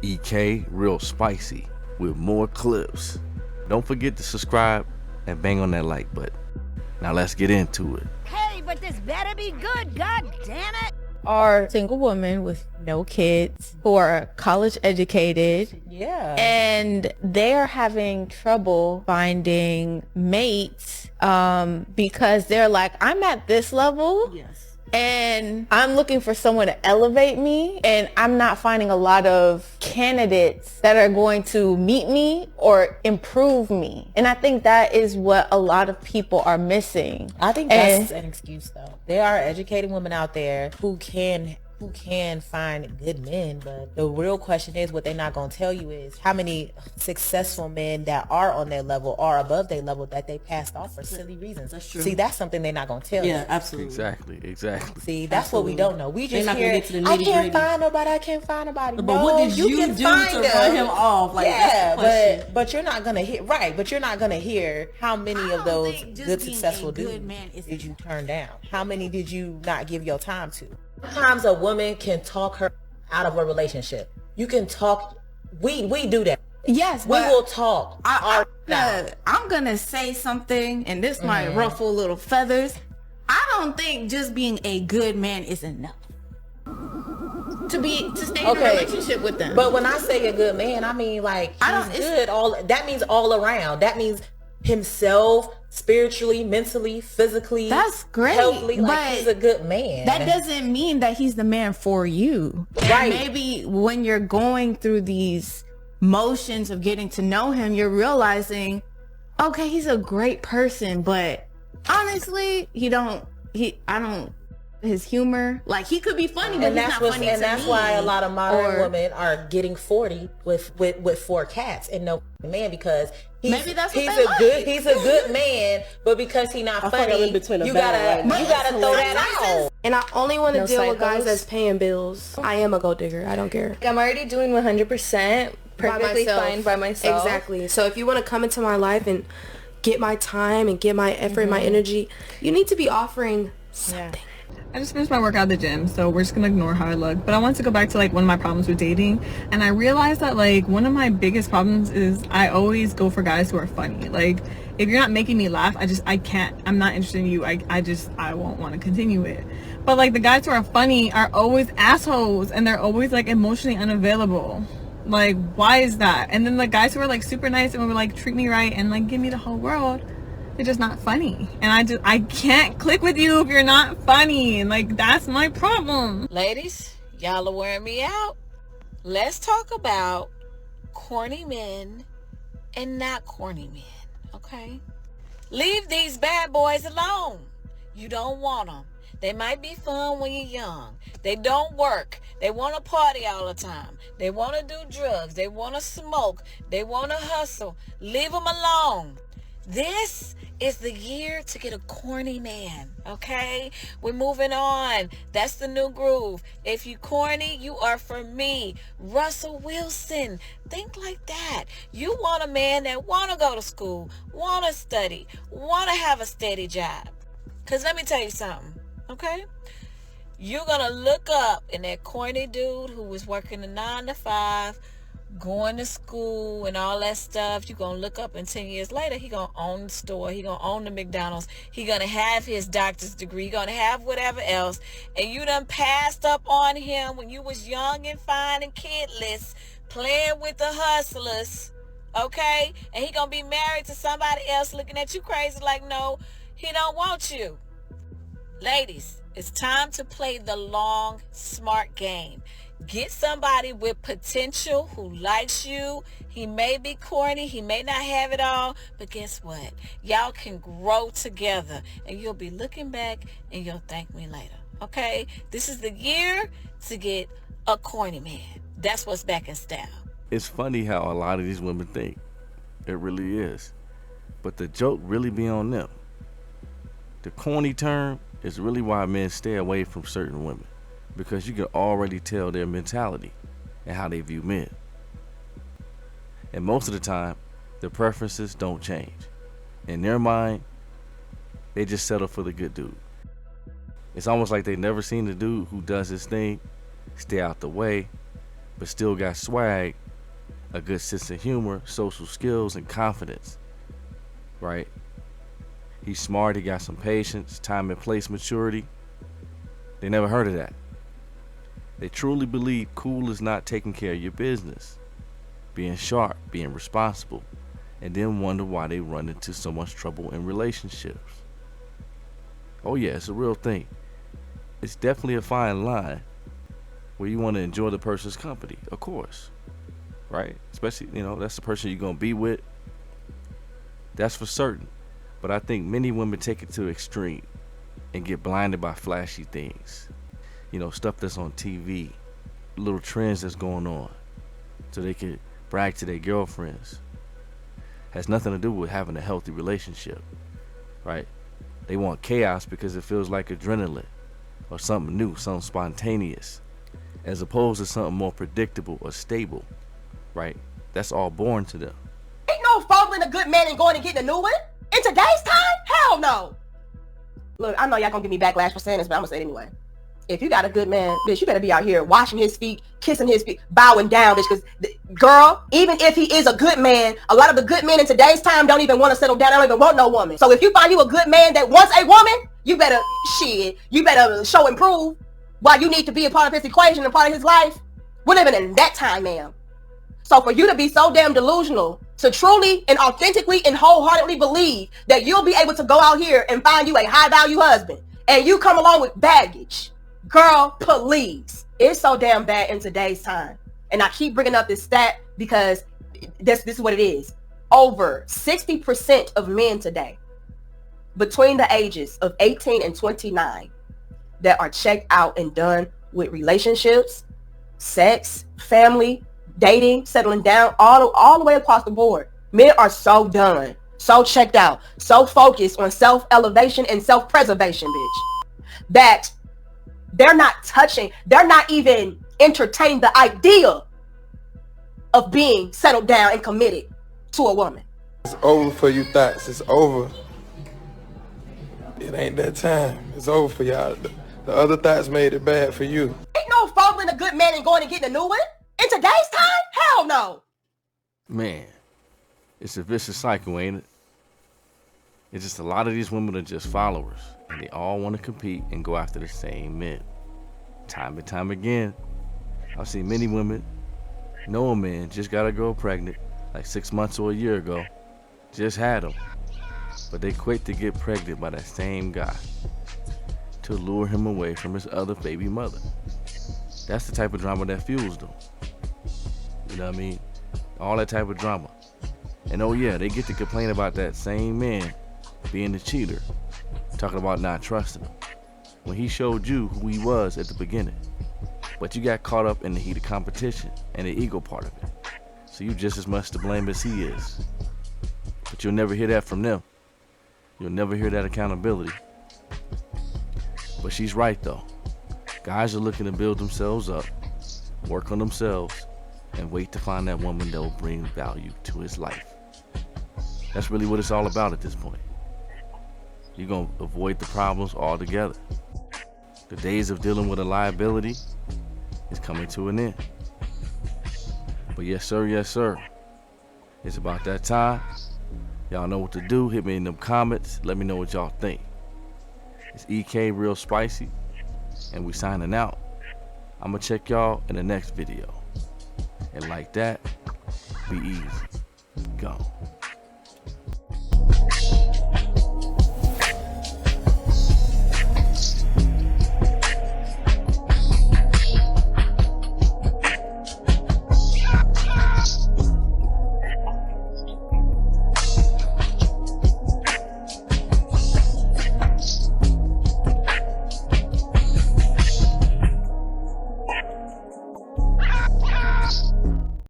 EK real spicy with more clips. Don't forget to subscribe and bang on that like button. Now let's get into it. Hey, but this better be good, god damn it! Are single women with no kids who are college educated. Yeah. And they're having trouble finding mates because they're like, I'm at this level. Yes. And I'm looking for someone to elevate me, and I'm not finding a lot of candidates that are going to meet me or improve me. And I think that is what a lot of people are missing. I think that's an excuse, though. There are educated women out there who can find good men, but the real question is, what they're not going to tell you is how many successful men that are on their level or above their level that they passed off for silly reasons. That's true. See, that's something they're not going to tell you. Yeah, absolutely. Exactly. See, that's what we don't know. We just hear, I can't find nobody. But no, what did you do to run him off? Like, yeah, that's the but you're not going to hear, right, but you're not going to hear how many of those good, successful dudes did you turn down? How many did you not give your time to? Sometimes a woman can talk her out of a relationship. You can talk. We do that. Yes, we will talk. I'm gonna say something, and this might ruffle little feathers. I don't think just being a good man is enough to stay in a relationship with them. But when I say a good man, I mean like he's good. That means all around. That means himself, spiritually, mentally, physically. That's great. Healthily, like but he's a good man. That doesn't mean that he's the man for you. Right. Maybe when you're going through these motions of getting to know him, you're realizing, okay, he's a great person, but honestly, his humor, like he could be funny, but he's not funny to me. And that's why a lot of modern women are getting 40 with 4 cats and no man, because he's a good man, but because he's not funny, you gotta throw that out. And I only want to deal with guys that's paying bills. I am a gold digger. I don't care. I'm already doing 100% perfectly fine by myself. Exactly. So if you want to come into my life and get my time and get my effort and my energy, you need to be offering something. Yeah. I just finished my workout at the gym, so we're just gonna ignore how I look. But I want to go back to like one of my problems with dating, and I realized that like one of my biggest problems is I always go for guys who are funny. Like if you're not making me laugh, I can't. I'm not interested in you. I won't want to continue it. But like the guys who are funny are always assholes, and they're always like emotionally unavailable. Like why is that? And then the guys who are like super nice and will like treat me right and like give me the whole world, they're just not funny. And I can't click with you if you're not funny. And like, that's my problem. Ladies, y'all are wearing me out. Let's talk about corny men and not corny men, okay? Leave these bad boys alone. You don't want them. They might be fun when you're young. They don't work. They want to party all the time. They want to do drugs. They want to smoke. They want to hustle. Leave them alone. This is the year to get a corny man, okay? We're moving on. That's the new groove. If you corny, you are for me. Russell Wilson, think like that. You want a man that want to go to school, want to study, want to have a steady job. Because let me tell you something, okay? You're going to look up in that corny dude who was working a 9 to 5, going to school and all that stuff. You're going to look up and 10 years later, he going to own the store. He going to own the McDonald's. He going to have his doctor's degree. He going to have whatever else. And you done passed up on him when you was young and fine and kidless, playing with the hustlers, okay? And he going to be married to somebody else looking at you crazy like, no, he don't want you. Ladies, it's time to play the long, smart game. Get somebody with potential who likes you. He may be corny. He may not have it all. But guess what? Y'all can grow together. And you'll be looking back and you'll thank me later. Okay? This is the year to get a corny man. That's what's back in style. It's funny how a lot of these women think. It really is. But the joke really be on them. The corny term is really why men stay away from certain women. Because you can already tell their mentality and how they view men. And most of the time, their preferences don't change. In their mind, they just settle for the good dude. It's almost like they never seen the dude who does his thing, stay out the way, but still got swag, a good sense of humor, social skills, and confidence, right? He's smart, he got some patience, time and place maturity. They never heard of that. They truly believe cool is not taking care of your business, being sharp, being responsible, and then wonder why they run into so much trouble in relationships. Oh yeah, it's a real thing. It's definitely a fine line where you want to enjoy the person's company, of course, right? Especially, that's the person you're going to be with. That's for certain. But I think many women take it to extreme and get blinded by flashy things. Stuff that's on TV, little trends that's going on, so they can brag to their girlfriends. Has nothing to do with having a healthy relationship, right? They want chaos because it feels like adrenaline or something new, something spontaneous, as opposed to something more predictable or stable, right? That's all born to them. Ain't no following a good man and going and getting a new one. In today's time? Hell no. Look, I know y'all gonna give me backlash for saying this, but I'm gonna say it anyway. If you got a good man, bitch, you better be out here washing his feet, kissing his feet, bowing down, bitch, because, girl, even if he is a good man, a lot of the good men in today's time don't even want to settle down. They don't even want no woman. So if you find you a good man that wants a woman, you better, you better show and prove why you need to be a part of his equation and part of his life. We're living in that time, ma'am. So for you to be so damn delusional, to truly and authentically and wholeheartedly believe that you'll be able to go out here and find you a high-value husband, and you come along with baggage, girl, please. It's so damn bad in today's time. And I keep bringing up this stat because this is what it is. Over 60% of men today, between the ages of 18 and 29, that are checked out and done with relationships, sex, family, dating, settling down, all the way across the board. Men are so done, so checked out, so focused on self-elevation and self-preservation, bitch, that they're not even entertaining the idea of being settled down and committed to a woman. It's over for you thoughts. It's over. It ain't that time. It's over for y'all. The other thoughts made it bad for you. Ain't no following a good man and going and getting a new one. In today's time? Hell no. Man, it's a vicious cycle, ain't it? It's just a lot of these women are just followers, and they all want to compete and go after the same men. Time and time again, I've seen many women know a man just got a girl pregnant like 6 months or a year ago, just had them, but they quit to get pregnant by that same guy to lure him away from his other baby mother. That's the type of drama that fuels them. You know what I mean? All that type of drama. And oh yeah, they get to complain about that same man being the cheater, talking about not trusting him, when he showed you who he was at the beginning. But you got caught up in the heat of competition and the ego part of it. So you just as much to blame as he is. But you'll never hear that from them. You'll never hear that accountability. But she's right though. Guys are looking to build themselves up, work on themselves, and wait to find that woman that will bring value to his life. That's really what it's all about at this point. You're going to avoid the problems altogether. The days of dealing with a liability is coming to an end. But yes sir, it's about that time. Y'all know what to do. Hit me in them comments. Let me know what y'all think. It's EK Real Spicy, and we signing out. I'm gonna check y'all in the next video. And like that, be easy. Go.